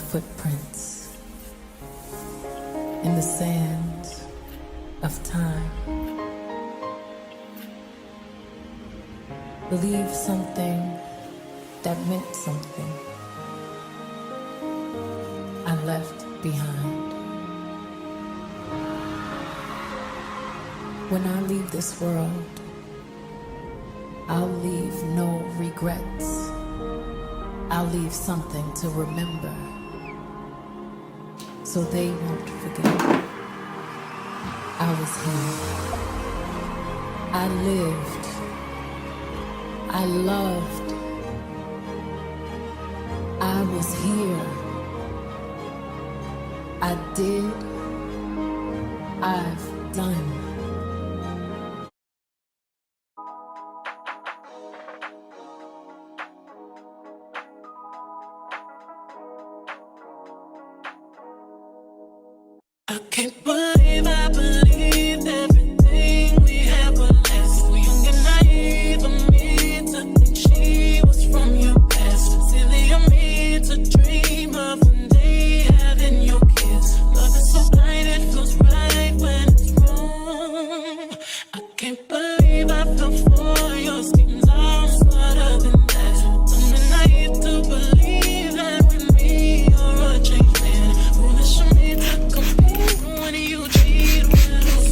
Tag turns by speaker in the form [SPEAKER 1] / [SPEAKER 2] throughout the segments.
[SPEAKER 1] footprints in the sand of time. Believe something that meant something I left behind. When I leave this world, I'll leave no regrets. I'll leave something to remember, so they won't forget. I was here. I lived. I loved. I was here. I did. I've done.
[SPEAKER 2] I can't believe I believed everything we had was last. So young and naive of me to think she was from your past. Silly of me to dream of one day having your kiss. Love is so blind, it feels right when it's wrong. I can't believe I fell for your schemes. I'm smarter than that. Dumb and naive to believe that with me you're a changed man. Foolish of me to compete when you cheat when it's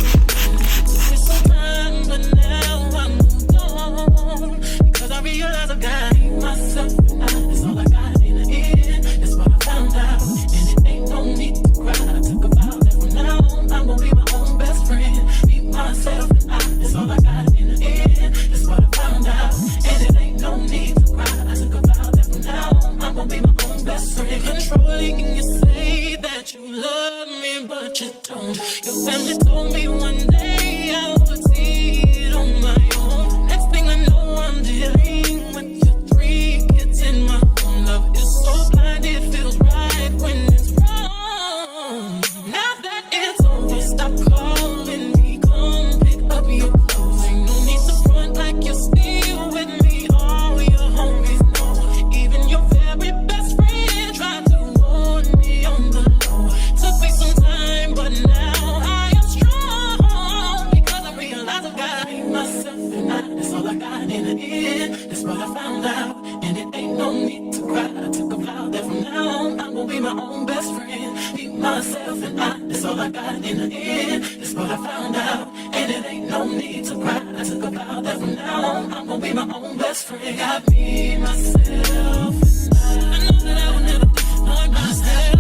[SPEAKER 2] took me some time, but now I'm moved on. Because I realize I got myself and that's all I got in the end. That's what I found out, and it ain't no need to cry. I took a vow that from now on I'm gonna be my own best friend. Be myself and that's all I got in the end. That's what I found out, and it ain't no need to cry. I took a vow that from now on I'm gonna be my own best friend. Controlling and you say that you love me, but you don't. Your family told me one day I would see it on my own. Next thing I know, I'm dealing with your 3 kids in my home. Love is so blind, it feels right when it's wrong. Now that it's over, stop calling me. Come pick up your clothes. Ain't no need to front like you're still with me. All your homies know. Even your very best friend tried to warn me on the low. Took me some time, but now I am strong. Because I realize I got myself and that's all I got in the end. That's what I found out, and it ain't no need to cry. I took a vow that from now on I'm gonna be my own best friend. Be myself and that's all I got in the end. That's what I found out, and it ain't no need to cry. I took a vow that from now on I'm gonna be my own best friend. Got me, myself, and I know that I will never disappoint myself.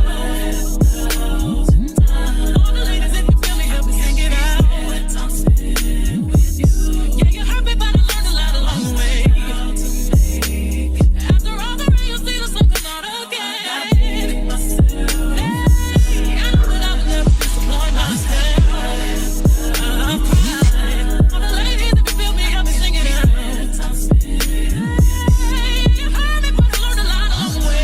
[SPEAKER 2] All the ladies, if you feel me, help me sing it out. I'm sitting with you. Yeah, you hurt me, but I learned a lot along the way. After all the rain, you'll see the sun come out again. Hey, I know that I will never disappoint myself. I'm crying. All the ladies, if you feel me, help me sing it out. I'm sitting. Hey, you hurt me, but I learned a lot along the way.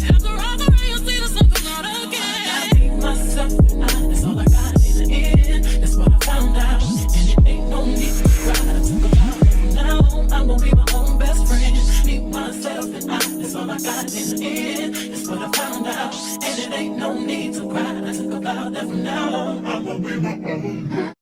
[SPEAKER 2] After all the rain, you'll see the sun come out again. I be myself and that's all I got in the end. That's what I found out, and it ain't no need to cry. I took a vow that from now on I'm gonna be my own best friend. Be myself and that's all I got in the end. That's what I found out, and it ain't no need to cry. I took a vow that from now on I'm gonna be my own best friend.